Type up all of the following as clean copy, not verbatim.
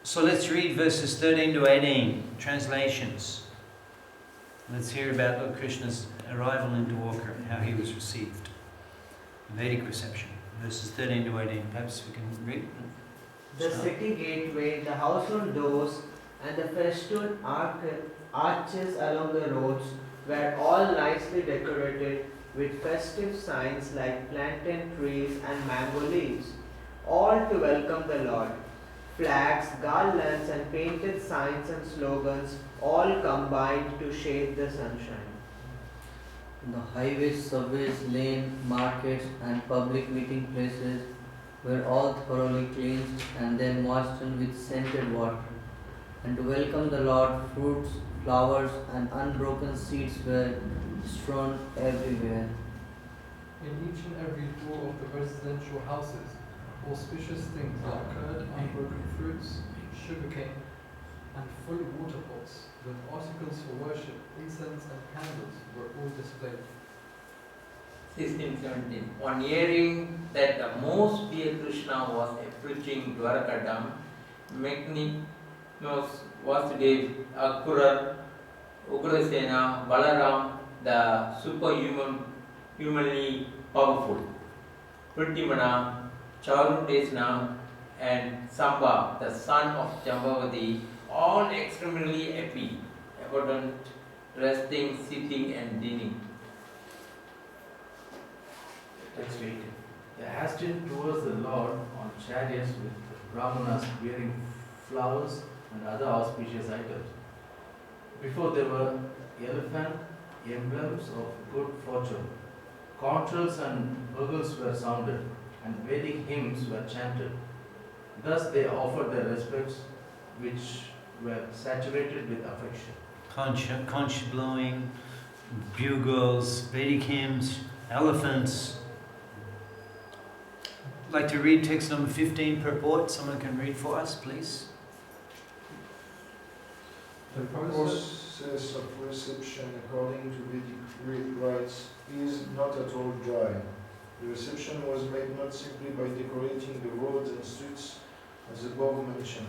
So let's read verses 13 to 18, translations. Let's hear about Lord Krishna's arrival in Dwarka and how he was received. Vedic reception. Verses 13 to 18. Perhaps we can read. The city gateway, the household doors, and the festooned arches along the roads were all nicely decorated with festive signs like plantain trees and mango leaves, all to welcome the Lord. Flags, garlands, and painted signs and slogans all combined to shade the sunshine. The highways, subways, lanes, markets, and public meeting places were all thoroughly cleansed and then moistened with scented water. And to welcome the Lord, fruits, flowers, and unbroken seeds were strewn everywhere. In each and every door of the residential houses, auspicious things like curd, unbroken fruits, sugarcane, and full water pots with articles for worship, incense and candles were all displayed. 1617. On hearing that the most dear Krishna was approaching Dwarakadam, Magninos, Vasudev, Akurar, Ugrasena, Balaram, the humanly powerful, Pratimana, Charundesna, and Samba, the son of Jambavati, all extremely happy, abundant, resting, sitting, and dining. Text 8. They hastened towards the Lord on chariots with brahmanas bearing flowers and other auspicious items. Before there were elephant emblems of good fortune. Contrals and bugles were sounded, and Vedic hymns were chanted. Thus they offered their respects, which were saturated with affection. Conch blowing, bugles, Vedic hymns, elephants. I'd like to read text number 15 purport. Someone can read for us, please. The process of reception according to Vedic rites is not at all dry. The reception was made not simply by decorating the roads and streets as above mentioned,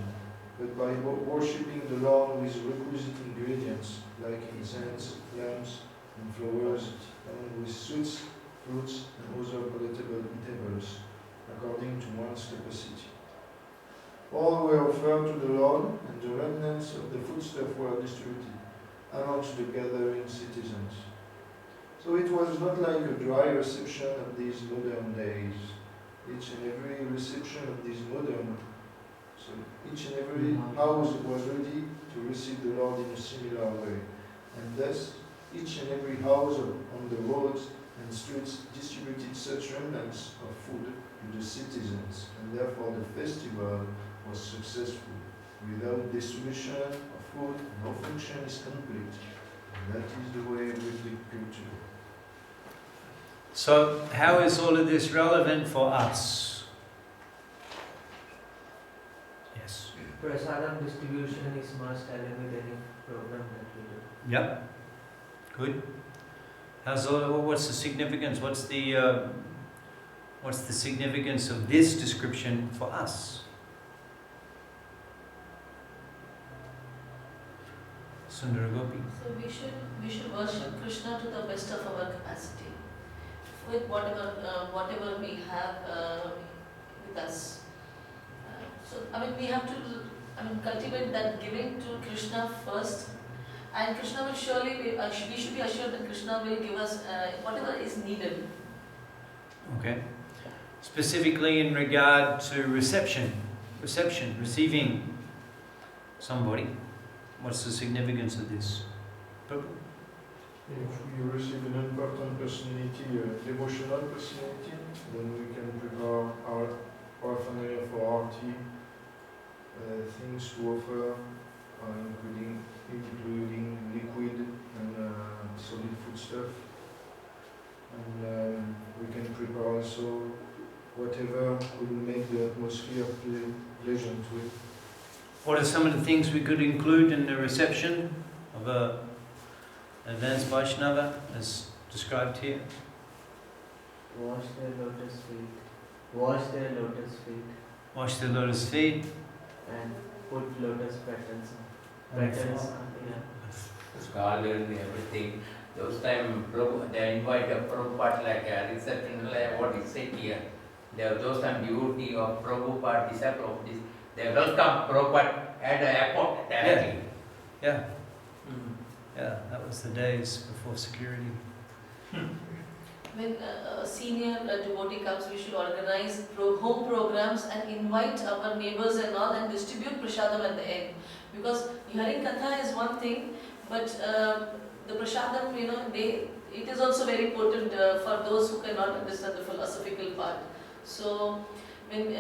but by worshipping the Lord with requisite ingredients like incense, lamps, and flowers, and with sweets, fruits, and other palatable eatables, according to one's capacity. All were offered to the Lord, and the remnants of the foodstuff were distributed amongst the gathering citizens. So it was not like a dry reception of these modern days. Each and every reception of these each and every house was ready to receive the Lord in a similar way. And thus, each and every house on the roads and streets distributed such remnants of food to the citizens, and therefore the festival was successful. Without distribution of food, no function is complete. And that is the way with the culture. So, how is all of this relevant for us? Yes. Prasadam distribution is must along with any program that we do. Yep. Good. What's the significance? What's the significance of this description for us? Sundaragopi. So we should worship Krishna to the best of our capacity, with whatever we have with us. We have to cultivate that giving to Krishna first, and Krishna will surely we should be assured that Krishna will give us whatever is needed. Okay. Specifically in regard to receiving somebody. What's the significance of this? If you receive an important personality, an emotional personality, then we can prepare our paraphernalia for arti, things to offer, including liquid and solid foodstuff. And we can prepare also whatever could make the atmosphere pleasant with. What are some of the things we could include in the reception of a advanced Vaishnava as described here? Wash their lotus feet. Wash their lotus feet. Wash the lotus feet. And put lotus petals. On the Petals, floor. yeah. Garden, everything. Those time they invite a Prabhupada like a reception, like what is said here. They are those time devotee of Prabhupada, disciple of this. They welcome Prabhupada at the airport directly. Yeah, yeah, that was the days before security. When a senior devotee comes, we should organize home programs and invite our neighbors and all and distribute prasadam at the end. Because hearing katha is one thing, but the prasadam, it is also very important for those who cannot understand the philosophical part. So when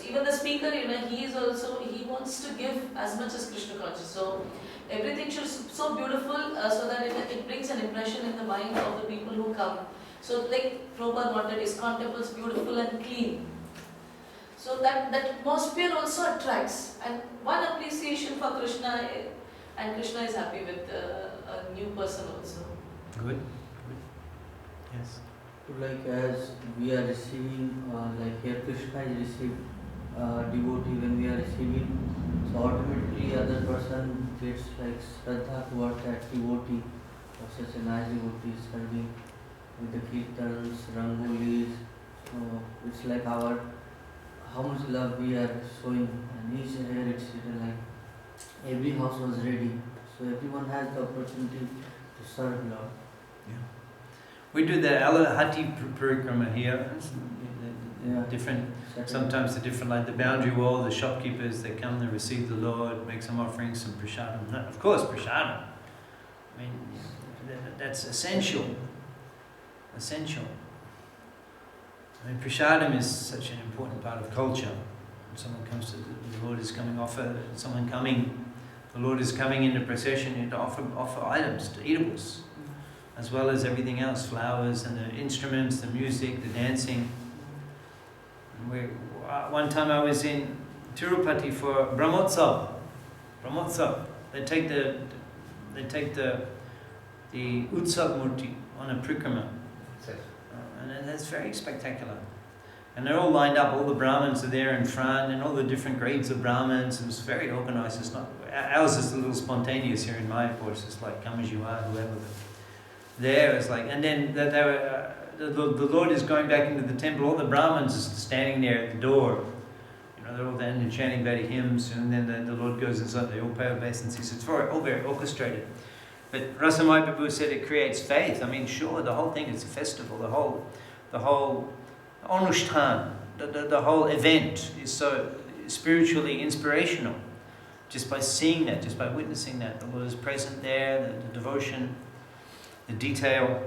even the speaker, he wants to give as much as Krishna conscious. So everything should be so beautiful so that it brings an impression in the mind of the people who come. So like Prabhupada wanted ISKCON temples beautiful and clean. So that atmosphere also attracts. And one appreciation for Krishna, and Krishna is happy with a new person also. Good. Yes. Like as we are receiving, like here Krishna is received devotee when we are receiving, so automatically other person gets like Shraddha towards that devotee, or such a nice devotee serving with the kirtans, rangolis. So it's like how much love we are showing, and each here it's written like every house was ready, so everyone has the opportunity to serve Lord. We do the Alahati Parikrama here. Yeah. Different. Sometimes the different, like the boundary wall, the shopkeepers, they come, they receive the Lord, make some offerings, some prasadam. No, of course, prasadam. I mean, that's essential. Essential. I mean, prasadam is such an important part of culture. When someone comes to the Lord is coming, the Lord is coming into procession to offer items, to eatables, as well as everything else, flowers and the instruments, the music, the dancing. One time I was in Tirupati for Brahmotsav. They take the Utsav Murti on a Prikrama. And that's very spectacular. And they're all lined up, all the Brahmins are there in front, and all the different grades of Brahmins. It was very organized. It's not, ours is a little spontaneous here in Mayapur. It's just like, come as you are, whoever. There it's like, and then the Lord is going back into the temple. All the Brahmins are standing there at the door. They're all then chanting Vedic hymns, and then the Lord goes inside. They all pay obeisance. It's all very orchestrated. But Rasamai Prabhu said it creates faith. I mean, sure, the whole thing is a festival. The whole Anushtan, the whole event is so spiritually inspirational. Just by seeing that, just by witnessing that, the Lord is present there, the devotion, the detail.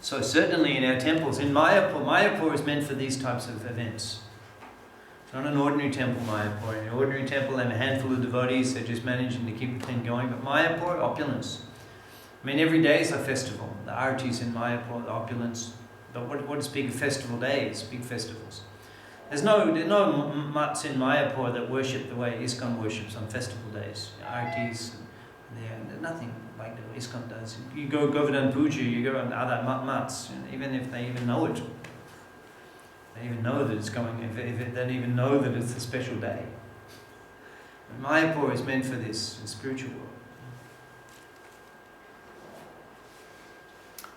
So certainly in our temples, in Mayapur is meant for these types of events. It's not an ordinary temple, Mayapur. In an ordinary temple, they have a handful of devotees, they're just managing to keep the thing going. But Mayapur, opulence. I mean, every day is a festival. The Aartis in Mayapur, the opulence. But what is big festival days, big festivals? There's no mutts in Mayapur that worship the way ISKCON worships on festival days. Aartis, there's nothing like the ISKCON does. You go Govardhan Puja, you go on other mutts, even if they even know it. They even know that it's going, if they don't even know that it's a special day. But Mayapur is meant for this, the spiritual world.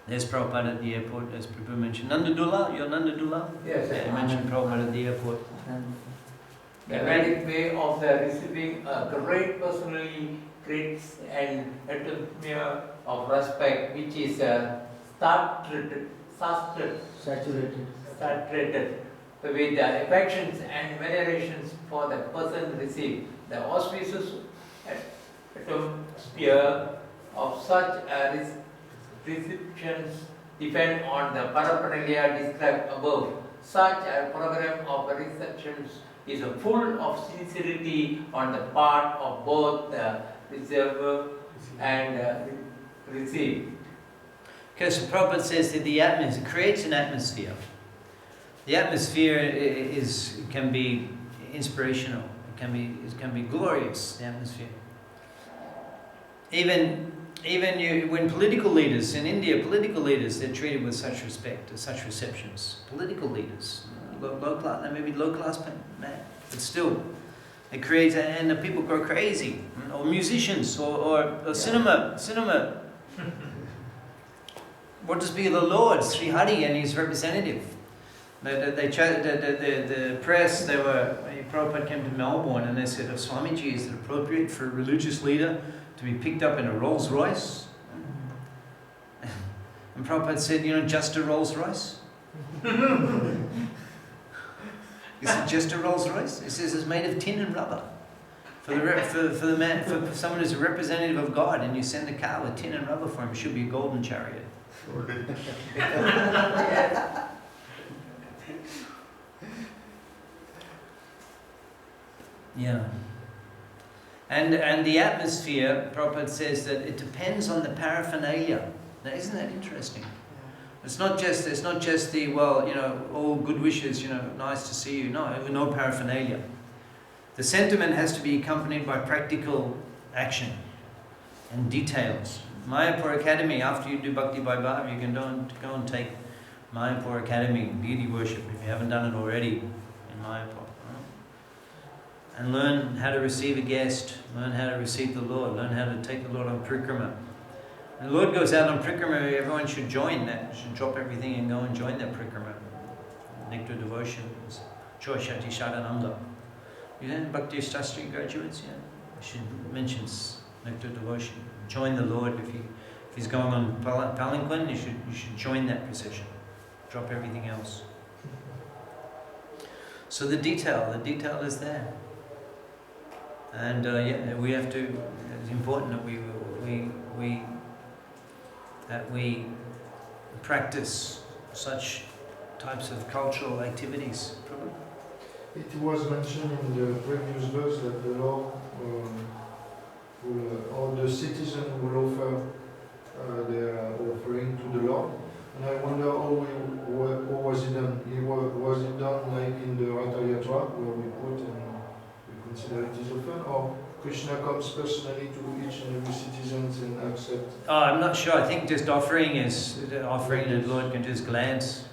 There's Prabhupada at the airport, as Prabhu mentioned. Nandadula, you're Nandadula? Yes, I mentioned Prabhupada at the airport. The Vedic way of receiving a great personally creates an atmosphere of respect which is saturated with the affections and venerations for the person received. The auspicious atmosphere of such receptions depend on the paraphernalia described above. Such a program of receptions is full of sincerity on the part of both the receiver and received. Okay, so Prabhupada says that the atmosphere creates an atmosphere. The atmosphere can be inspirational. It can be glorious. The atmosphere. When political leaders in India, they're treated with such respect, such receptions. Political leaders, low class, they may be low class man, but still, It creates, and the people go crazy, or musicians, or cinema. What does be the Lord, Sri Hari and his representative? The press, Prabhupada came to Melbourne and they said, oh, Swamiji, is it appropriate for a religious leader to be picked up in a Rolls Royce? And Prabhupada said, just a Rolls Royce? Is it just a Rolls Royce? It says it's made of tin and rubber. For someone who's a representative of God, and you send a car with tin and rubber for him, it should be a golden chariot. Yeah. And the atmosphere, Prabhupada says that it depends on the paraphernalia. Now, isn't that interesting? It's not just the, all good wishes, nice to see you. No paraphernalia. The sentiment has to be accompanied by practical action and details. Mayapur Academy, after you do Bhakti Vaibhav, you can go and take Mayapur Academy, deity worship, if you haven't done it already in Mayapur. And learn how to receive a guest, learn how to receive the Lord, learn how to take the Lord on Prikrama. And the Lord goes out on Prikrama, everyone should join that, should drop everything and go and join that Prikrama. Nectar devotions, Choshati Shadananga. You know, Bhakti Shastri graduates, I should mention Nectar devotion. Join the Lord if he's going on palanquin, you should join that procession. Drop everything else. So the detail is there. And we have to. It's important that we practice such types of cultural activities. It was mentioned in the previous verse that the Lord all the citizens will offer their offering to the Lord. And I wonder how was it done? Was it done like in the Ratha Yatra, where we put and we consider it is often, or Krishna comes personally to each and every citizen and accept? Oh, I'm not sure. I think just offering the Lord can just glance.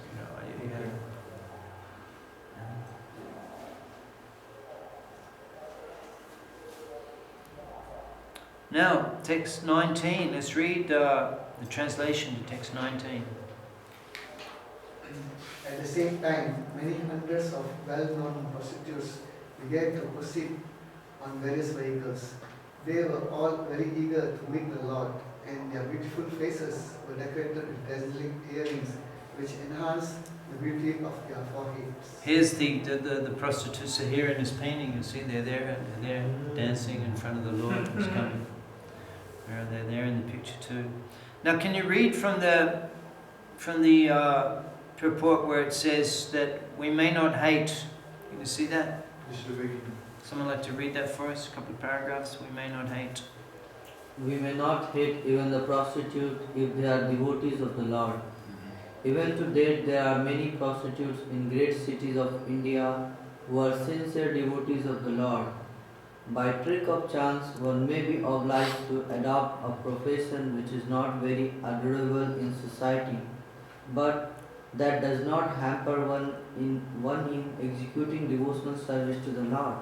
Now, text 19. Let's read the translation to text 19. At the same time, many hundreds of well-known prostitutes began to proceed on various vehicles. They were all very eager to meet the Lord, and their beautiful faces were decorated with dazzling earrings which enhanced the beauty of their foreheads. Here's the prostitutes are here in this painting. You see, they're there dancing in front of the Lord who's coming. They're there in the picture too. Now, can you read from the purport where it says that we may not hate? Can you see that? This is the beginning. Someone like to read that for us? A couple of paragraphs. We may not hate. We may not hate even the prostitute if they are devotees of the Lord. Even to date, there are many prostitutes in great cities of India who are sincere devotees of the Lord. By trick of chance, one may be obliged to adopt a profession which is not very admirable in society, but that does not hamper one in executing devotional service to the Lord.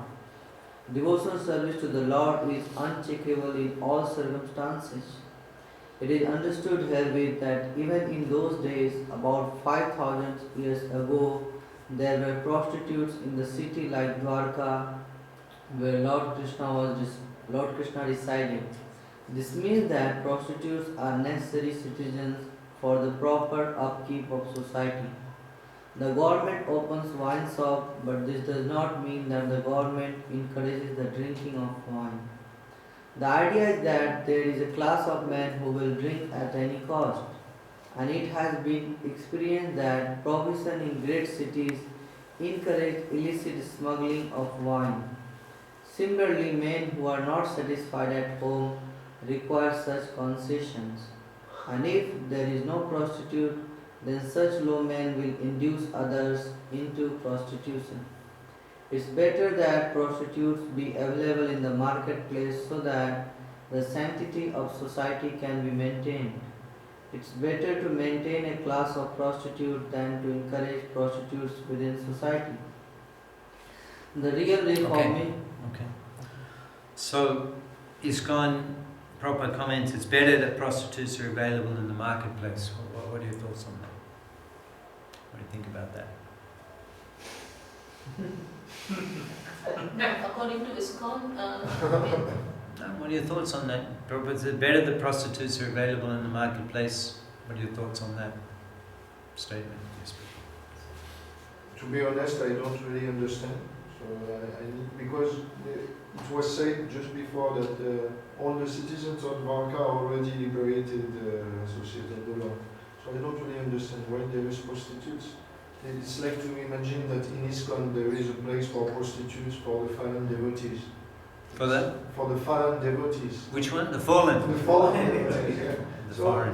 Devotional service to the Lord is uncheckable in all circumstances. It is understood herewith that even in those days, about 5,000 years ago, there were prostitutes in the city like Dwarka, where Lord Krishna resided. This means that prostitutes are necessary citizens for the proper upkeep of society. The government opens wine shop, but this does not mean that the government encourages the drinking of wine. The idea is that there is a class of men who will drink at any cost, and it has been experienced that prohibition in great cities encourage illicit smuggling of wine. Similarly, men who are not satisfied at home require such concessions. And if there is no prostitute, then such low men will induce others into prostitution. It's better that prostitutes be available in the marketplace so that the sanctity of society can be maintained. It's better to maintain a class of prostitutes than to encourage prostitutes within society. The real reforming. Okay. So, ISKCON proper comments, it's better that prostitutes are available in the marketplace. What are your thoughts on that? What do you think about that? According to ISKCON, What are your thoughts on that? Prabhupada said better that prostitutes are available in the marketplace. What are your thoughts on that statement? Yes, To be honest, I don't really understand. So I need, because it was said just before that all the citizens of Dwarka already liberated associated the law. So I don't really understand why there is prostitutes. It's like to imagine that in ISKCON there is a place for prostitutes for the fallen devotees. For that? For the fallen devotees. Which one? The fallen. The fallen devotees, yeah. The So, foreign.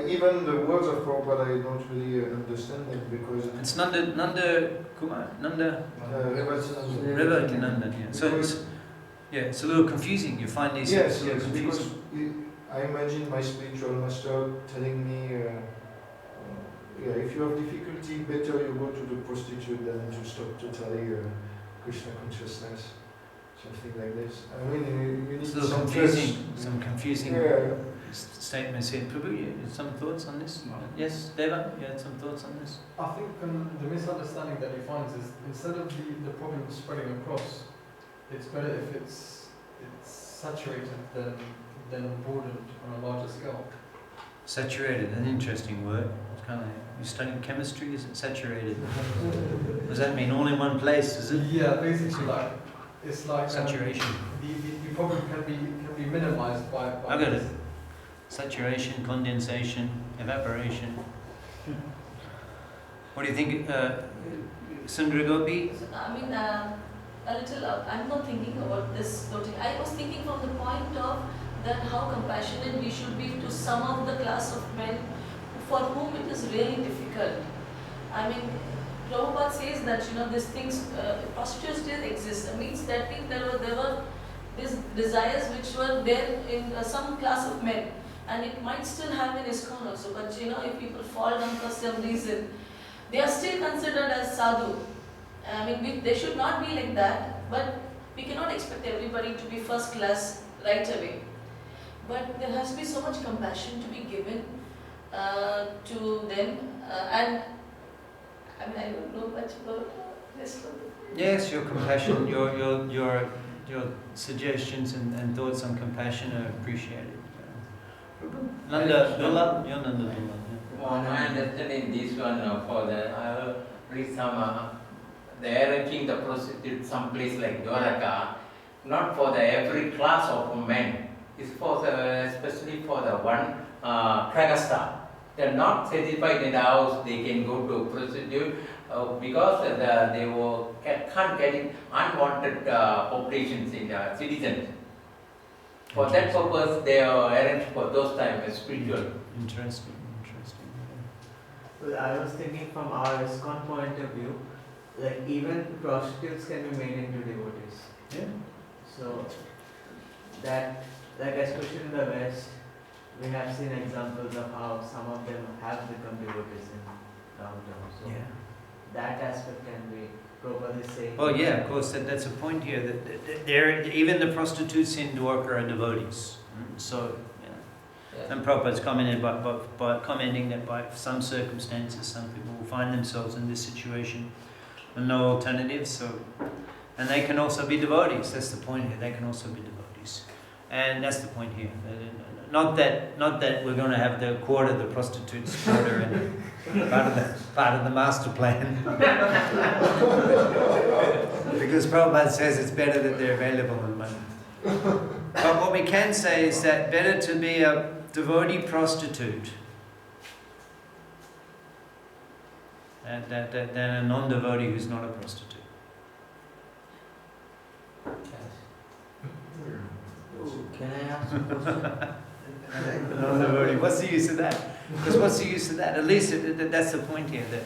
Even the words of Prabhupada, I don't really understand them because It's Nanda Kumar, Nanda Revatinanda. Yeah. So it's a little confusing. You find these yes, things because confusing. I imagine my spiritual master telling me, if you have difficulty, better you go to the prostitute than to stop totally Krishna consciousness, something like this. I mean, you need It's a little some confusing. trust. Some confusing statements here. Prabhu, you had some thoughts on this? No. Yes, Deva, you had some thoughts on this? I think the misunderstanding that he finds is instead of the problem spreading across, it's better if it's saturated than broadened on a larger scale. Saturated, an interesting word. It's kind of, you studying chemistry, is it saturated? Does that mean all in one place, is it? Yeah, basically it's like Saturation. The problem can be minimized by I got it. Saturation, condensation, evaporation. What do you think, Sundara Gopi? I mean, a little, I'm not thinking about this totally. I was thinking from the point of that how compassionate we should be to some of the class of men for whom it is really difficult. I mean, Prabhupada says that, these things, prostitutes still exist. It means that there were these desires which were there in some class of men. And it might still have in ISKCON also, but if people fall down for some reason, they are still considered as sadhu. I mean, they should not be like that, but we cannot expect everybody to be first class right away. But there has to be so much compassion to be given to them, and I mean, I don't know much about this. Yes, your compassion, your suggestions and thoughts on compassion are appreciated. Nanda Dulla, you're Nanda Dulla. My understanding this one for the I will read some they arranging the prostitute someplace like Dwaraka, not for the every class of men. It's for the especially for the one Kragasta. They are not satisfied in the house. They can go to prostitute because they can't get in unwanted populations in citizens. For that purpose, they are arranged for those times spiritual. Interesting. Well, I was thinking from our ISKCON point of view, like even prostitutes can be made into devotees. Yeah. So that, like especially in the West, we have seen examples of how some of them have become devotees in downtown. So that aspect can be properly saying. Well, yeah, of course, that's a point here, that even the prostitutes in Dwarka are devotees. So, and Prabhupada's commented by commenting that by some circumstances, some people will find themselves in this situation with no alternatives. So, and they can also be devotees. That's the point here. They can also be devotees, and that's the point here. Not that we're going to have the quarter the prostitutes quarter and part of the master plan. Because Prabhupada says it's better that they're available in money. But what we can say is that better to be a devotee prostitute than a non-devotee who's not a prostitute. Can I ask a question? Non-devotee. What's the use of that? Because what's the use of that? At least that's the point here. That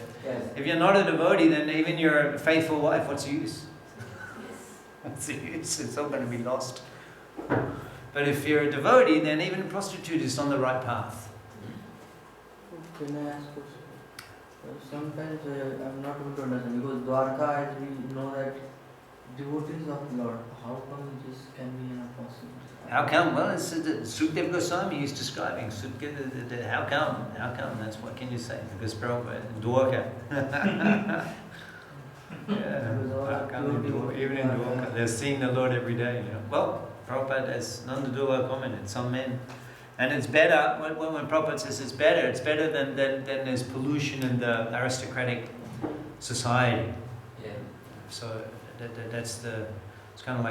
if you're not a devotee, then even your faithful wife, what's the use? What's the use? It's all going to be lost. But if you're a devotee, then even a prostitute is on the right path. Can I ask a question? Sometimes I'm not able to understand because Dwarka, as we know that devotees of Lord, how come this can be an apostle? How come? Well, it's Sukdev Goswami is describing. How come? How come? That's what can you say? Because Prabhupada, Dwarka. How come in Dwarka? Even in Dwarka, they're seeing the Lord every day. You know. Well, Prabhupada, as Nandadula commented, some men. And it's better, when Prabhupada says it's better than there's pollution in the aristocratic society. Yeah. So that's it's kind of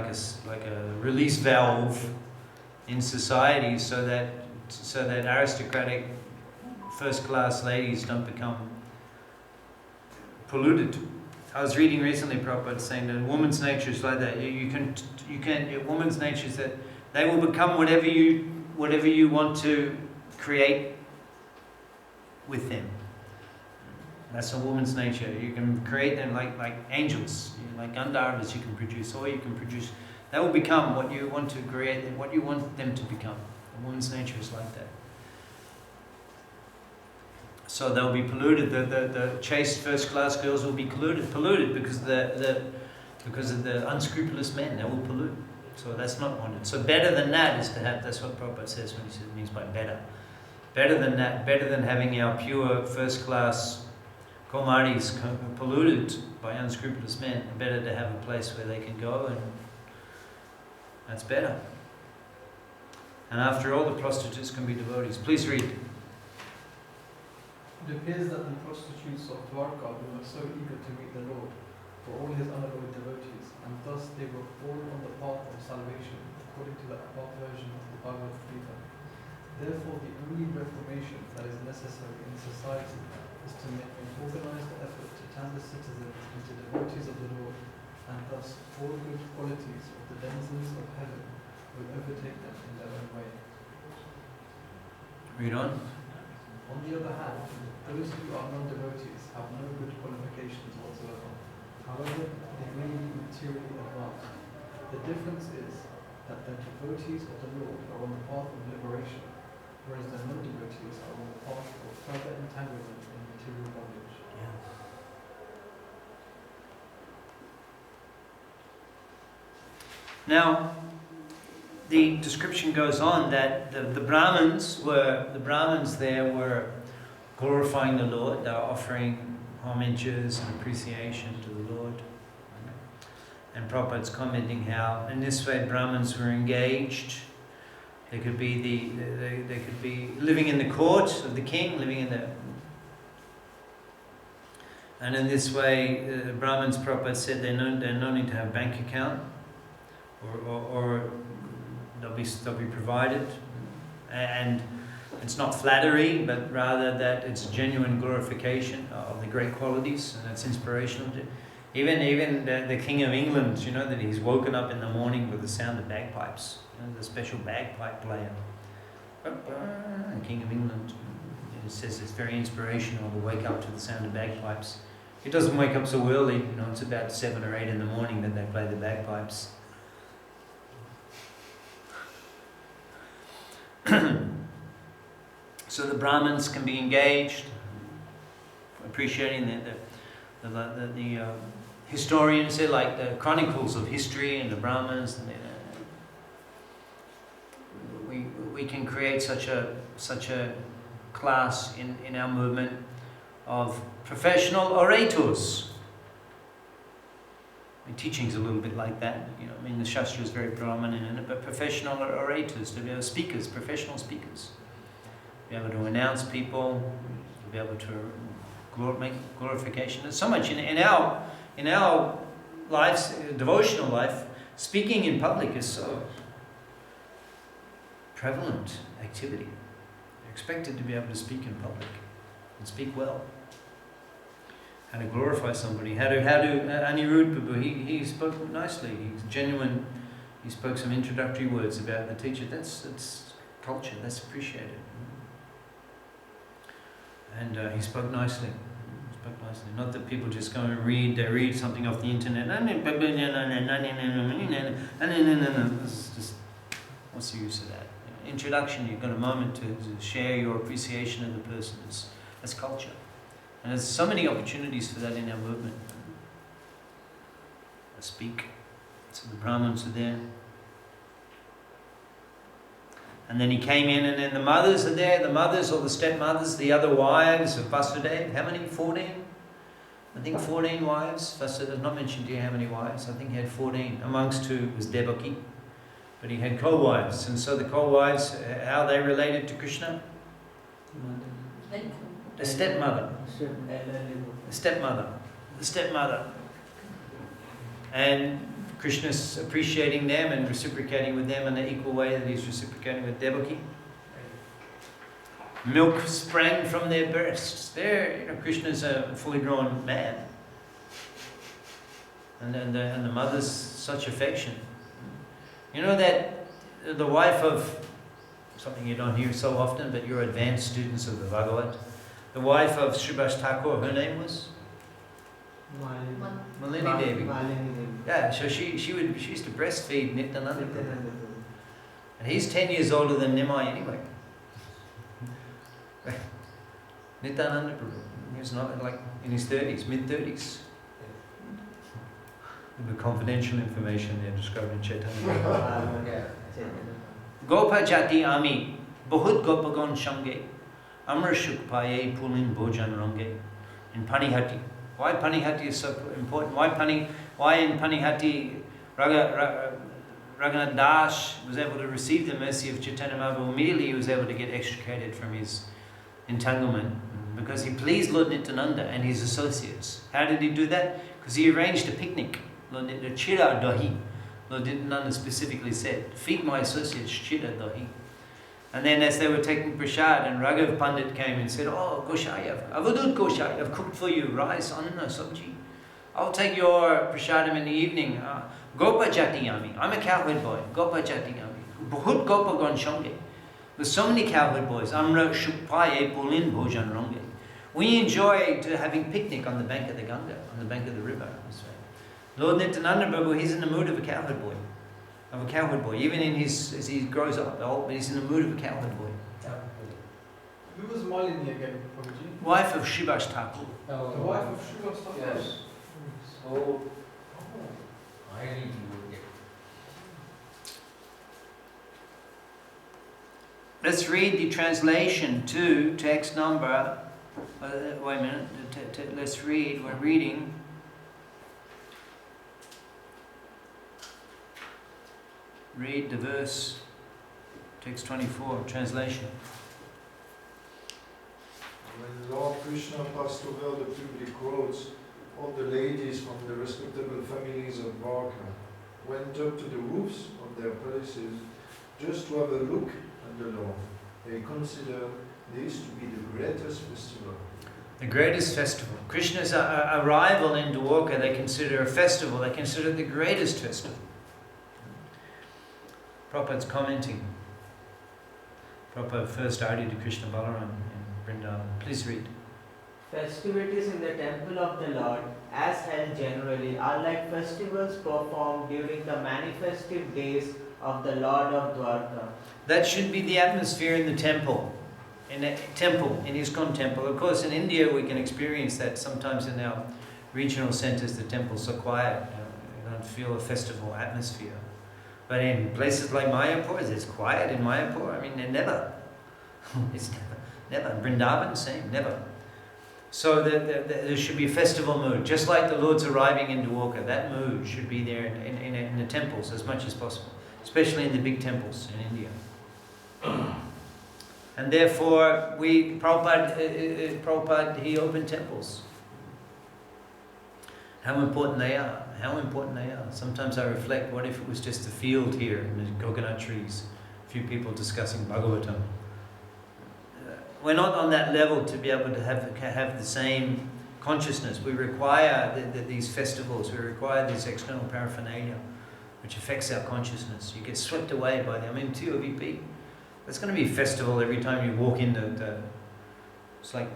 like a release valve in society so that aristocratic first class ladies don't become polluted. I was reading recently Prabhupada saying that woman's nature is like that. Woman's nature is that they will become whatever you want to create with them. That's a woman's nature. You can create them like angels, like Gandharvas you can produce, or you can produce. They will become what you want to create, what you want them to become. A woman's nature is like that. So they'll be polluted. The chaste first-class girls will be polluted because of the unscrupulous men. They will pollute. So that's not wanted. So better than that is to have. That's what Prabhupada says when he says, means by better. Better than that. Better than having our pure first-class Kaumaris polluted by unscrupulous men. Better to have a place where they can go, and that's better. And after all, the prostitutes can be devotees. Please read. It appears that the prostitutes of Dwarka were so eager to meet the Lord for all his unalloyed devotees, and thus they were all on the path of salvation, according to the above version of the Bhagavad Gita. Therefore, the only reformation that is necessary in society is to make an organized effort to turn the citizens into devotees of the Lord, and thus all good qualities of the denizens of heaven will overtake them in their own way. Read on. On the other hand, those who are non-devotees have no good qualifications whatsoever. However, they may be materially advanced. The difference is that the devotees of the Lord are on the path of liberation, whereas the non-devotees are on the path of further entanglement in material bondage. Now, the description goes on that the Brahmins there were glorifying the Lord. They were offering homages and appreciation to the Lord. And Prabhupada's commenting how in this way Brahmins were engaged. They could be they could be living in the court of the king, and in this way Brahmins, Prabhupada said, they're no need to have a bank account, or they'll be provided, and it's not flattery, but rather that it's genuine glorification of the great qualities, and it's inspirational. Even the King of England, you know, that he's woken up in the morning with the sound of bagpipes, you know, the special bagpipe player. The King of England, it says it's very inspirational to wake up to the sound of bagpipes. He doesn't wake up so early, you know, it's about 7 or 8 in the morning that they play the bagpipes. So the Brahmins can be engaged, appreciating the historians, they like the chronicles of history and the Brahmins. And we can create such a class in our movement of professional orators. I mean, teaching's a little bit like that, you know. I mean, the Shastra is very prominent in it, but professional orators, to be speakers, professional speakers, be able to announce people, to be able to make glorification. There's so much in our lives, devotional life. Speaking in public is so prevalent activity. You're expected to be able to speak in public and speak well. How to glorify somebody. How to Anirudh Prabhu, he spoke nicely. He's genuine. He spoke some introductory words about the teacher. That's culture. That's appreciated. And he spoke nicely. Not that people just go and read something off the internet. It's just, what's the use of that? Introduction, you've got a moment to share your appreciation of the person. That's culture. And there's so many opportunities for that in our movement. I speak, so the Brahmins are there. And then he came in, and then the mothers are there, the mothers or the stepmothers, the other wives of Vasudeva. How many? 14? I think 14 wives. Vasudeva has not mentioned here how many wives. I think he had 14, amongst who was Devaki. But he had co-wives. And so the co-wives, how they related to Krishna? Then The stepmother. The stepmother. The stepmother. And Krishna's appreciating them and reciprocating with them in the equal way that he's reciprocating with Devaki. Milk sprang from their breasts. There, Krishna's a fully grown man. And the mother's such affection. You know that the wife of, something you don't hear so often, but you're advanced students of the Bhagavad, the wife of Subhas Thakur, her name was? Malini Devi. Yeah, so she used to breastfeed Nityananda. And he's 10 years older than Nimai anyway. Nityananda Prabhu. He was not like in his 30s, mid-30s. The confidential information there described in Chaitanya. Gopa Jati Ami, Bahut Gopagon Shange, Amr Shuk Paye Pulin Bhojan Range, in Panihati. Why Panihati is so important? Why in Panihati Raghunath Das was able to receive the mercy of Chaitanya Mahaprabhu? Immediately he was able to get extricated from his entanglement because he pleased Lord Nityananda and his associates. How did he do that? Because he arranged a picnic. Lord Chira Dahi. Lord Nityananda specifically said, feed my associates Chira Dahi. And then as they were taking prasad, and Raghav Pandit came and said, oh, Goshai, Avadut Goshai, I've cooked for you rice, anna, sabji. I'll take your prasadam in the evening. Gopa Jatiyami, I'm a cowherd boy. Gopa Jatiyami. Bahut Gopa Gonshonge. There's so many cowherd boys. Amra Shukpaye Pulin Bhojan Range. We enjoy having picnic on the bank of the Ganga, on the bank of the river. Lord Nityananda Prabhu, he's in the mood of a cowherd boy. Even in as he grows up old, but he's in the mood of a cowherd boy. Who was Malini again, Prabhuji? Wife of Subhas Thakur. The wife of Subhas Thakur? Yes. So, I need to get. Let's read the translation to text number. Wait a minute. Let's read. We're reading. Read the verse, text 24, translation. When Lord Krishna passed over the public roads, all the ladies from the respectable families of Dwarka went up to the roofs of their palaces just to have a look at the Lord. They considered this to be the greatest festival. The greatest festival. Krishna's arrival in Dwarka, they consider a festival. They consider it the greatest festival. Prabhupada's commenting. Prabhupada first argued to Krishna Balaram in Vrindavan. Please read. Festivities in the temple of the Lord, as held generally, are like festivals performed during the manifestive days of the Lord of Dwarka. That should be the atmosphere in the temple. In ISKCON temple. Of course, in India we can experience that sometimes in our regional centers. The temples are quiet. You don't feel a festival atmosphere. But in places like Mayapur, it's quiet in Mayapur. I mean, they're never. It's never. Vrindavan, same, never. So there should be a festival mood. Just like the Lord's arriving in Dwarka, that mood should be there in the temples as much as possible. Especially in the big temples in India. And therefore, Prabhupada, he opened temples. How important they are. Sometimes I reflect, what if it was just a field here in the coconut trees, a few people discussing Bhagavatam. We're not on that level to be able to have the same consciousness. We require these festivals, we require this external paraphernalia, which affects our consciousness. You get swept away by them. I mean, TOVP, there's going to be a festival every time you walk into it's like,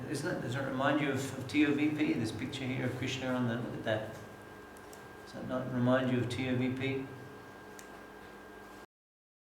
isn't it? Does it remind you of TOVP? This picture here of Krishna on the, look at that. Does that not remind you of TOVP?